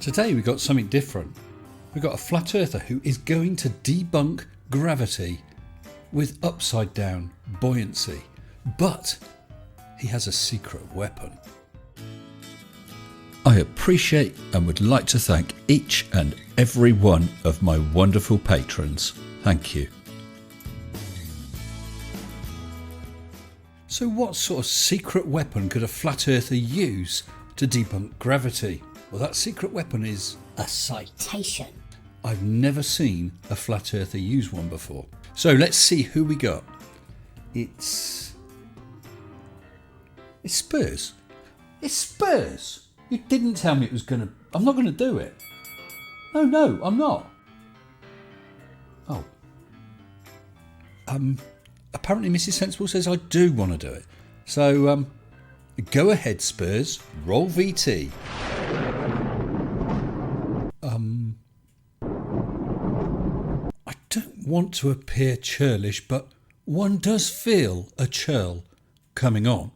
Today we got something different. We've got a flat earther who is going to debunk gravity with upside down buoyancy, but he has a secret weapon. I appreciate and would like to thank each and every one of my wonderful patrons. Thank you. So what sort of secret weapon could a flat earther use to debunk gravity? Well, that secret weapon is a citation. I've never seen a flat earther use one before. So let's see who we got. It's Spurs. It's Spurs. You didn't tell me it was gonna. I'm not gonna do it. No, I'm not. Oh. Apparently Mrs. Sensible says I do want to do it. So go ahead, Spurs. Roll VT. I don't want to appear churlish, but one does feel a churl coming on.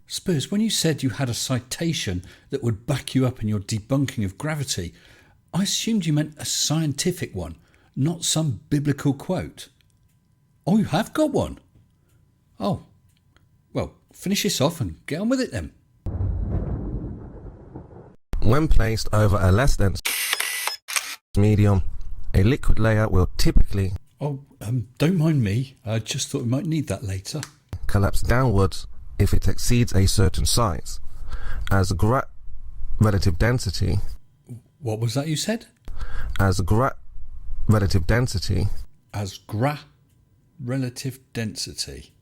Spurs, when you said you had a citation that would back you up in your debunking of gravity, I assumed you meant a scientific one, not some biblical quote. Oh, you have got one? Oh, well, finish this off and get on with it then. When placed over a less dense medium, a liquid layer will typically don't mind me. I just thought we might need that later. collapse downwards if it exceeds a certain size. As relative density. What was that you said? As relative density. As relative density.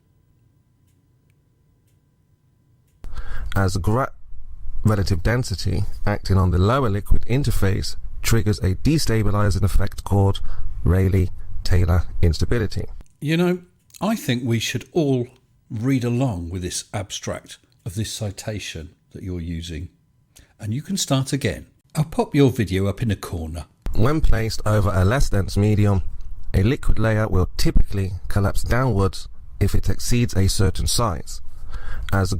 As relative density acting on the lower liquid interface triggers a destabilizing effect called Rayleigh-Taylor instability. You know, I think we should all read along with this abstract of this citation that you're using. And you can start again. I'll pop your video up in a corner. When placed over a less dense medium, a liquid layer will typically collapse downwards if it exceeds a certain size. As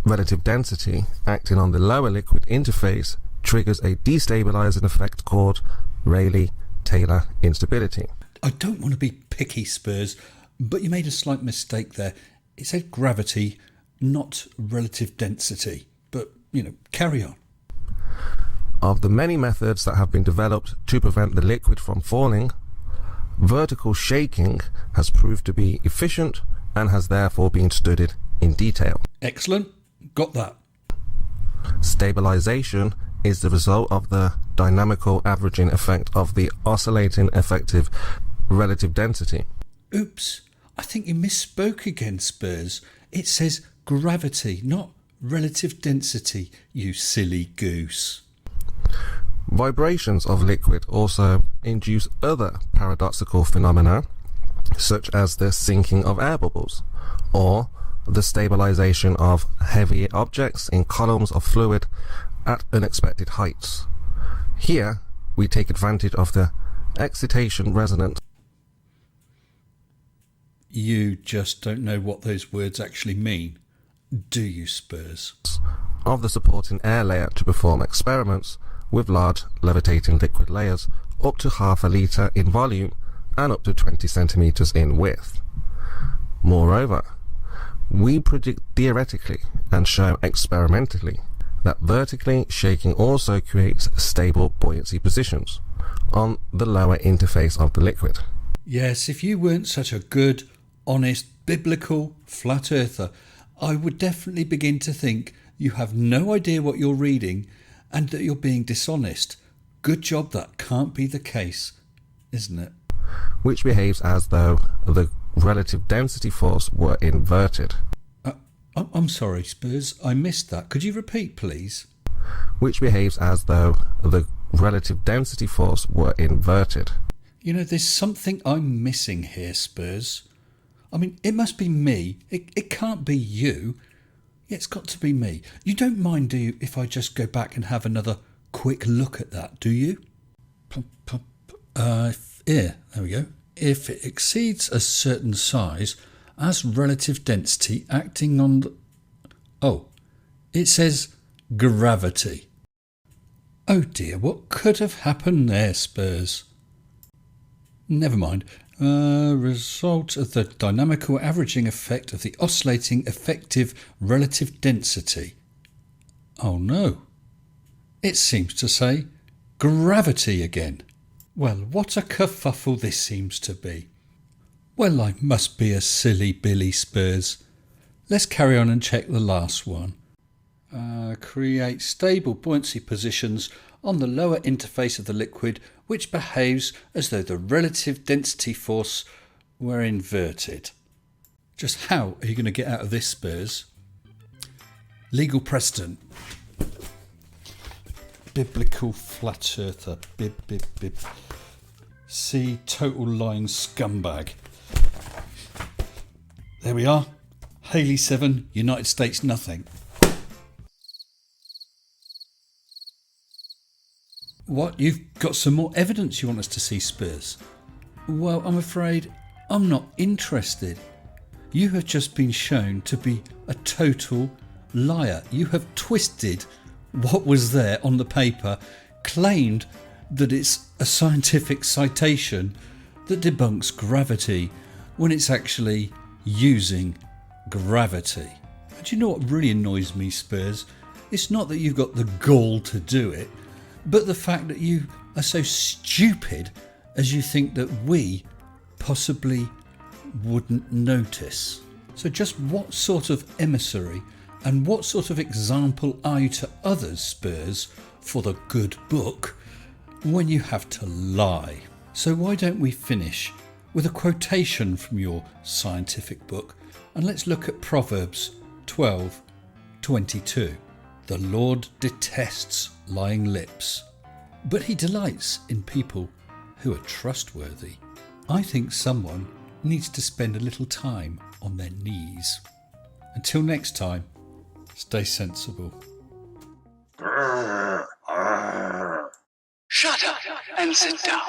relative density acting on the lower liquid interface triggers a destabilizing effect called Rayleigh-Taylor instability. I don't want to be picky, Spurs, but you made a slight mistake there. It said gravity, not relative density. But, carry on. Of the many methods that have been developed to prevent the liquid from falling, vertical shaking has proved to be efficient and has therefore been studied in detail. Excellent. Got that. Stabilization is the result of the dynamical averaging effect of the oscillating effective relative density. Oops, I think you misspoke again, Spurs. It says gravity, not relative density, you silly goose. Vibrations of liquid also induce other paradoxical phenomena, such as the sinking of air bubbles, or the stabilization of heavy objects in columns of fluid at unexpected heights. Here, we take advantage of the excitation resonance. You just don't know what those words actually mean, do you, Spurs? Of the supporting air layer to perform experiments with large levitating liquid layers up to half a litre in volume and up to 20 centimetres in width. Moreover, we predict theoretically and show experimentally that vertically shaking also creates stable buoyancy positions on the lower interface of the liquid. Yes, if you weren't such a good, honest, biblical flat earther, I would definitely begin to think you have no idea what you're reading and that you're being dishonest. Good job that can't be the case, isn't it? Which behaves as though the relative density force were inverted. I'm sorry, Spurs, I missed that. Could you repeat, please? Which behaves as though the relative density force were inverted. There's something I'm missing here, Spurs. I mean, it must be me. It can't be you. Yeah, it's got to be me. You don't mind, do you, if I just go back and have another quick look at that, do you? Yeah, there we go. If it exceeds a certain size, as relative density acting on the... Oh, it says gravity. Oh dear, what could have happened there, Spurs? Never mind. Result of the dynamical averaging effect of the oscillating effective relative density. Oh no. It seems to say gravity again. Well, what a kerfuffle this seems to be. Well, I must be a silly Billy, Spurs. Let's carry on and check the last one. Create stable buoyancy positions on the lower interface of the liquid, which behaves as though the relative density force were inverted. Just how are you going to get out of this, Spurs? Legal precedent. Biblical flat earther. Bib. See total lying scumbag. There we are. Haley 7, United States nothing. What? You've got some more evidence you want us to see, Spurs? Well, I'm afraid I'm not interested. You have just been shown to be a total liar. You have twisted what was there on the paper, claimed that it's a scientific citation that debunks gravity when it's actually using gravity. And do you know what really annoys me, Spurs? It's not that you've got the gall to do it, but the fact that you are so stupid as you think that we possibly wouldn't notice. So just what sort of emissary and what sort of example are you to others, Spurs, for the good book when you have to lie? So why don't we finish with a quotation from your scientific book, and let's look at Proverbs 12:22. The Lord detests lying lips, but he delights in people who are trustworthy. I think someone needs to spend a little time on their knees. Until next time, stay sensible. Shut up and sit down.